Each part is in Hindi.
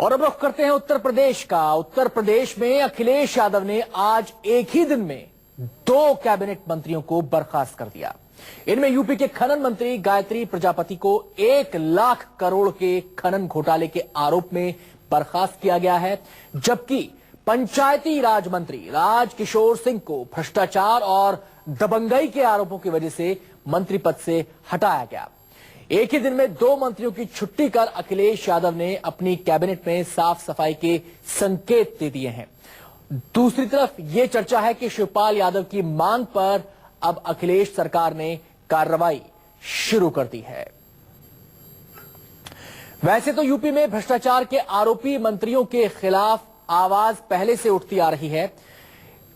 और अब रुख करते हैं उत्तर प्रदेश का। उत्तर प्रदेश में अखिलेश यादव ने आज एक ही दिन में 2 कैबिनेट मंत्रियों को बर्खास्त कर दिया। इनमें यूपी के खनन मंत्री गायत्री प्रजापति को 1 लाख करोड़ के खनन घोटाले के आरोप में बर्खास्त किया गया है, जबकि पंचायती राज मंत्री राजकिशोर सिंह को भ्रष्टाचार और दबंगई के आरोपों की वजह से मंत्री पद से हटाया गया। एक ही दिन में 2 मंत्रियों की छुट्टी कर अखिलेश यादव ने अपनी कैबिनेट में साफ सफाई के संकेत दे दिए हैं। दूसरी तरफ यह चर्चा है कि शिवपाल यादव की मांग पर अब अखिलेश सरकार ने कार्रवाई शुरू कर दी है। वैसे तो यूपी में भ्रष्टाचार के आरोपी मंत्रियों के खिलाफ आवाज पहले से उठती आ रही है।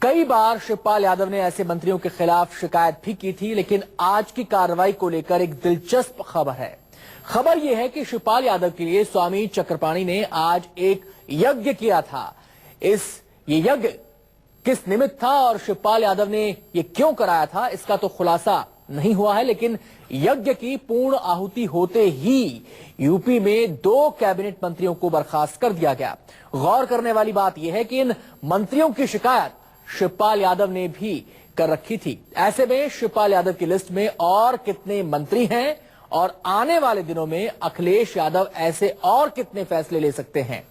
कई बार शिवपाल यादव ने ऐसे मंत्रियों के खिलाफ शिकायत भी की थी, लेकिन आज की कार्रवाई को लेकर एक दिलचस्प खबर है। खबर यह है कि शिवपाल यादव के लिए स्वामी चक्रपाणी ने आज एक यज्ञ किया था। ये यज्ञ किस निमित्त था और शिवपाल यादव ने ये क्यों कराया था, इसका तो खुलासा नहीं हुआ है, लेकिन यज्ञ की पूर्ण आहुति होते ही यूपी में 2 कैबिनेट मंत्रियों को बर्खास्त कर दिया गया। गौर करने वाली बात यह है कि इन मंत्रियों की शिकायत शिवपाल यादव ने भी कर रखी थी। ऐसे में शिवपाल यादव की लिस्ट में और कितने मंत्री हैं और आने वाले दिनों में अखिलेश यादव ऐसे और कितने फैसले ले सकते हैं।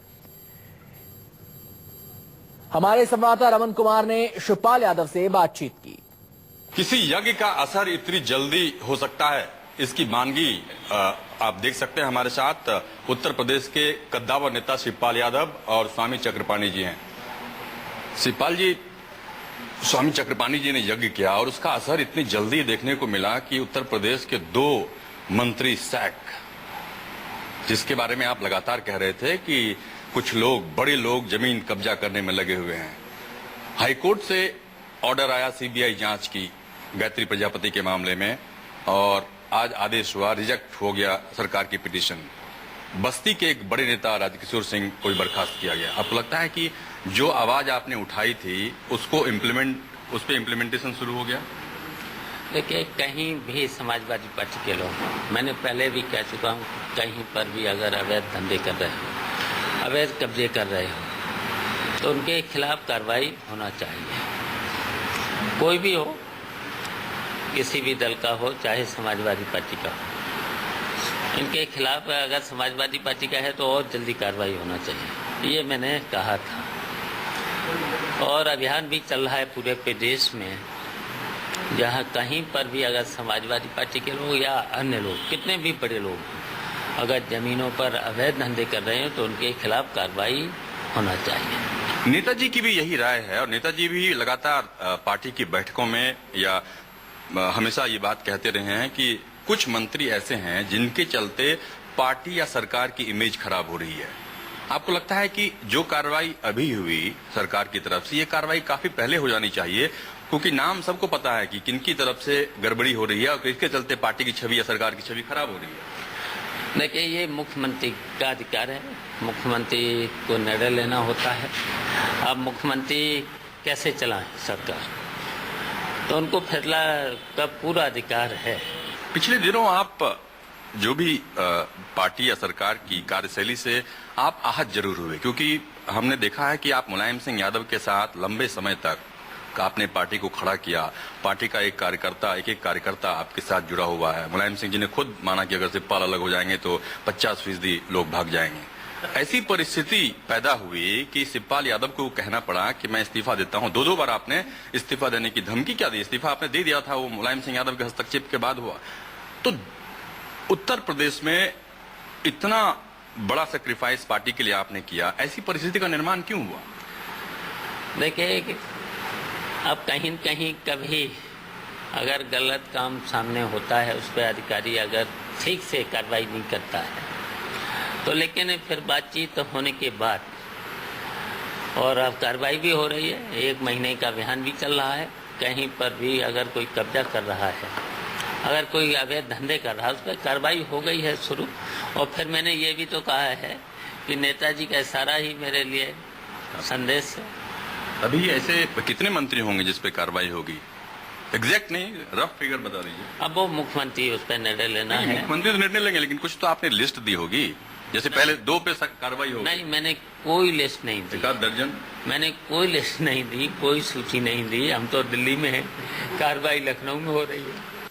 हमारे संवाददाता रमन कुमार ने शिवपाल यादव से बातचीत की। किसी यज्ञ का असर इतनी जल्दी हो सकता है, इसकी मानगी आप देख सकते हैं। हमारे साथ उत्तर प्रदेश के कद्दावर नेता शिवपाल यादव और स्वामी चक्रपाणी जी हैं। शिवपाल जी, स्वामी चक्रपाणी जी ने यज्ञ किया और उसका असर इतनी जल्दी देखने को मिला कि उत्तर प्रदेश के 2 मंत्री सैक, जिसके बारे में आप लगातार कह रहे थे कि कुछ लोग, बड़े लोग जमीन कब्जा करने में लगे हुए हैं। हाईकोर्ट से ऑर्डर आया सीबीआई जांच की गायत्री प्रजापति के मामले में और आज आदेश हुआ, रिजेक्ट हो गया सरकार की पिटीशन। बस्ती के एक बड़े नेता राजकिशोर सिंह को भी बर्खास्त किया गया। आपको लगता है कि जो आवाज आपने उठाई थी उस पे इम्प्लीमेंटेशन शुरू हो गया? देखिए, कहीं भी समाजवादी पार्टी के लोग, मैंने पहले भी कह चुका हूँ, कहीं पर भी अगर अवैध धंधे कर रहे हो, अवैध कब्जे कर रहे हो, तो उनके खिलाफ कार्रवाई होना चाहिए। कोई भी हो, किसी भी दल का हो, चाहे समाजवादी पार्टी का हो, इनके खिलाफ अगर समाजवादी पार्टी का है तो और जल्दी कार्रवाई होना चाहिए, ये मैंने कहा था। और अभियान भी चल रहा है पूरे प्रदेश में, जहाँ कहीं पर भी अगर समाजवादी पार्टी के लोग या अन्य लोग, कितने भी बड़े लोग अगर जमीनों पर अवैध धंधे कर रहे हैं तो उनके खिलाफ कार्रवाई होना चाहिए। नेताजी की भी यही राय है और नेताजी भी लगातार पार्टी की बैठकों में या हमेशा ये बात कहते रहे हैं कि कुछ मंत्री ऐसे हैं जिनके चलते पार्टी या सरकार की इमेज खराब हो रही है। आपको लगता है कि जो कार्रवाई अभी हुई सरकार की तरफ से, ये कार्रवाई काफी पहले हो जानी चाहिए, क्योंकि नाम सबको पता है कि किनकी तरफ से गड़बड़ी हो रही है और किसके चलते पार्टी की छवि या सरकार की छवि खराब हो रही है? देखिए, ये मुख्यमंत्री का अधिकार है, मुख्यमंत्री को निर्णय लेना होता है। अब मुख्यमंत्री कैसे चलाएं सरकार, तो उनको फैसला का पूरा अधिकार है। पिछले दिनों आप जो भी पार्टी या सरकार की कार्यशैली से आप आहत जरूर हुए, क्योंकि हमने देखा है कि आप मुलायम सिंह यादव के साथ लंबे समय तक आपने पार्टी को खड़ा किया। पार्टी का एक कार्यकर्ता आपके साथ जुड़ा हुआ है। मुलायम सिंह जी ने खुद माना कि अगर शिवपाल अलग हो जाएंगे तो 50% लोग भाग जाएंगे। ऐसी परिस्थिति पैदा हुई कि शिवपाल यादव को कहना पड़ा कि मैं इस्तीफा देता हूं। 2 बार आपने इस्तीफा देने की धमकी क्या दी? इस्तीफा आपने दे दिया था, वो मुलायम सिंह यादव के हस्तक्षेप के बाद हुआ। तो उत्तर प्रदेश में इतना बड़ा सेक्रीफाइस पार्टी के लिए आपने किया, ऐसी परिस्थिति का निर्माण क्यों हुआ? देखिए, अब कहीं न कहीं कभी अगर गलत काम सामने होता है, उस पर अधिकारी अगर ठीक से कार्रवाई नहीं करता है तो, लेकिन फिर बातचीत होने के बाद और अब कार्रवाई भी हो रही है, 1 महीने का अभियान भी चल रहा है। कहीं पर भी अगर कोई कब्जा कर रहा है, अगर कोई अवैध धंधे कर रहा है, उस पर कार्रवाई हो गई है शुरू। और फिर मैंने ये भी तो कहा है कि नेताजी का इशारा ही मेरे लिए संदेश है। अभी ऐसे कितने मंत्री होंगे जिस पे कार्रवाई होगी? एग्जैक्ट नहीं, रफ फिगर बता दीजिए। अब वो मुख्यमंत्री उस पर निर्णय लेना है। मुख्यमंत्री तो निर्णय लेंगे, लेकिन कुछ तो आपने लिस्ट दी होगी। जैसे पहले 2 पे कार्रवाई हो नहीं, मैंने कोई लिस्ट नहीं दी। 1 दर्जन मैंने कोई लिस्ट नहीं दी, कोई सूची नहीं दी। हम तो दिल्ली में हैं, कार्रवाई लखनऊ में हो रही है।